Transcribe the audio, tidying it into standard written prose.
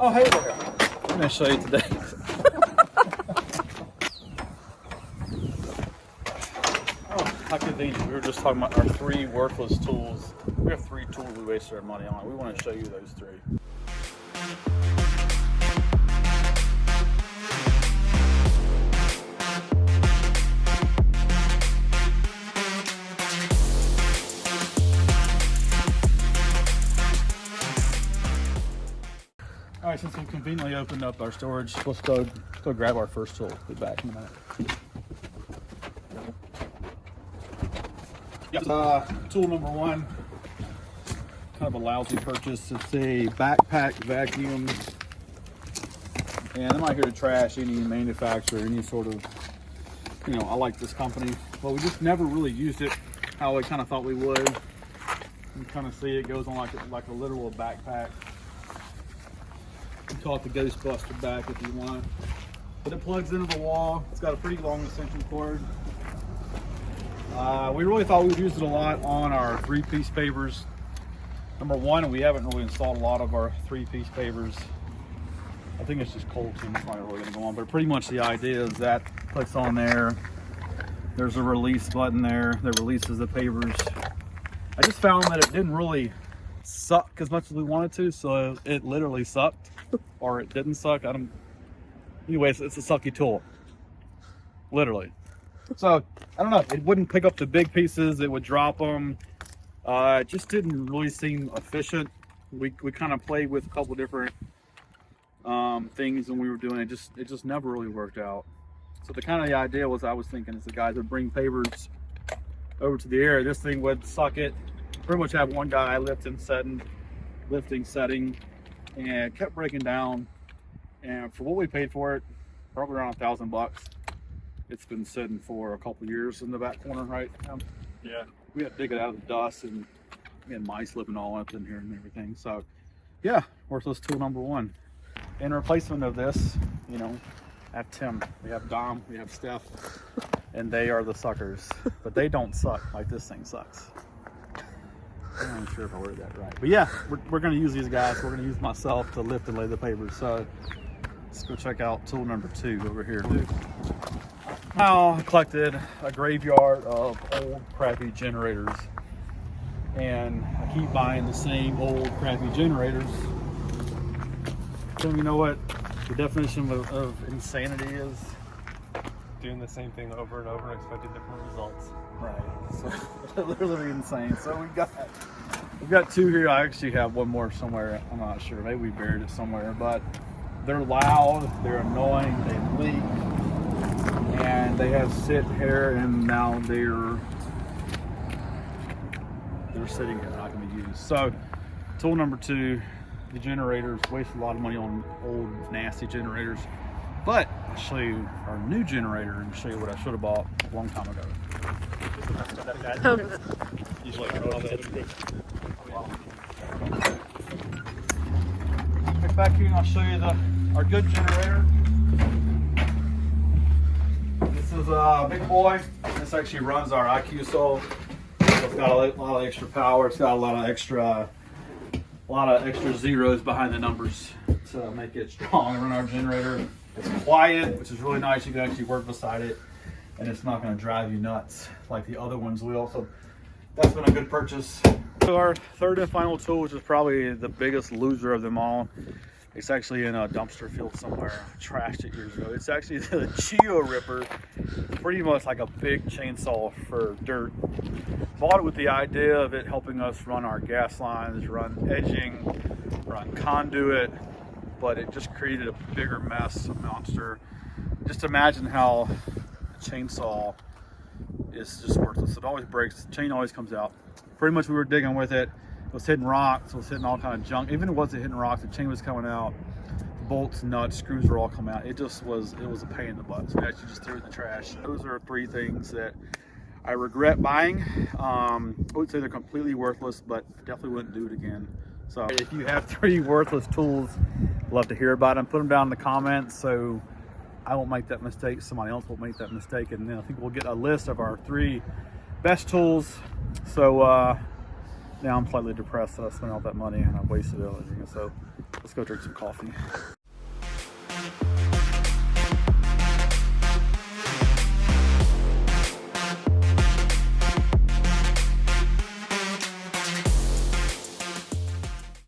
Oh, hey there. I'm going to show you today. Oh, how convenient. We were just talking about our 3 worthless tools. We have 3 tools we wasted our money on. We want to show you those 3. All right, since we conveniently opened up our storage, let's go grab our first tool. Be back in a minute. Tool number 1, kind of a lousy purchase. It's a backpack vacuum, and I'm not here to trash any manufacturer, any sort of, I like this company, but we just never really used it how we kind of thought we would. You kind of see it goes on like a literal backpack. You call it the Ghostbuster back if you want, but it plugs into the wall. It's got a pretty long extension cord. We really thought we'd use it a lot on our 3-piece pavers. Number 1, we haven't really installed a lot of our 3-piece pavers. I think it's just cold too, it's not really going to go on, but pretty much the idea is that clicks on there. There's a release button there that releases the pavers. I just found that it didn't really suck as much as we wanted to, so it literally sucked, or it didn't suck. Anyways, it's a sucky tool, literally. So I don't know, it wouldn't pick up the big pieces, it would drop them. It just didn't really seem efficient. We kind of played with a couple different things when we were doing it. It just never really worked out. So the idea was, I was thinking, is the guys would bring pavers over to the area, this thing would suck it, pretty much have one guy lifting, setting, and it kept breaking down. And for what we paid for it, probably around $1,000. It's been sitting for a couple years in the back corner, right? Yeah. We had to dig it out of the dust, and we had mice living all up in here and everything. So yeah, worthless tool number 1. In replacement of this, have Tim, we have Dom, we have Steph, and they are the suckers. But they don't suck like this thing sucks. I'm not sure if I worded that right. But yeah, we're going to use these guys. We're going to use myself to lift and lay the pavers. So let's go check out tool number 2 over here. Now I collected a graveyard of old crappy generators, and I keep buying the same old crappy generators. So you know what the definition of insanity is? Doing the same thing over and over and expecting different results. Right. So literally insane. So we've got 2 here. I actually have one more somewhere. I'm not sure. Maybe we buried it somewhere, but they're loud, they're annoying, they leak. And they have sit here, and now they're sitting here, not going to be used. So tool number 2, the generators. Wasted a lot of money on old nasty generators, but I'll show you our new generator and show you what I should have bought a long time ago. Get back here and I'll show you our good generator. This is a big boy. This actually runs our IQ Soul. So it's got a lot of extra power. It's got a lot of extra zeros behind the numbers to make it strong and run our generator. It's quiet, which is really nice. You can actually work beside it, and it's not going to drive you nuts like the other ones will. So that's been a good purchase. So our 3rd and final tool, which is probably the biggest loser of them all. It's actually in a dumpster field somewhere. I trashed it years ago. It's actually the Geo Ripper. Pretty much like a big chainsaw for dirt. Bought it with the idea of it helping us run our gas lines, run edging, run conduit, but it just created a bigger mess, a monster. Just imagine how a chainsaw is just worthless. It always breaks, the chain always comes out. Pretty much we were digging with it. It was hitting rocks, it was hitting all kind of junk. Even if it wasn't hitting rocks, the chain was coming out. The bolts, nuts, screws were all coming out. It was a pain in the butt. So we actually just threw it in the trash. Those are 3 things that I regret buying. I would say they're completely worthless, but definitely wouldn't do it again. So if you have 3 worthless tools, I'd love to hear about them. Put them down in the comments so I won't make that mistake. Somebody else won't make that mistake. And then I think we'll get a list of our 3 best tools. So now I'm slightly depressed that I spent all that money and I wasted it. So let's go drink some coffee.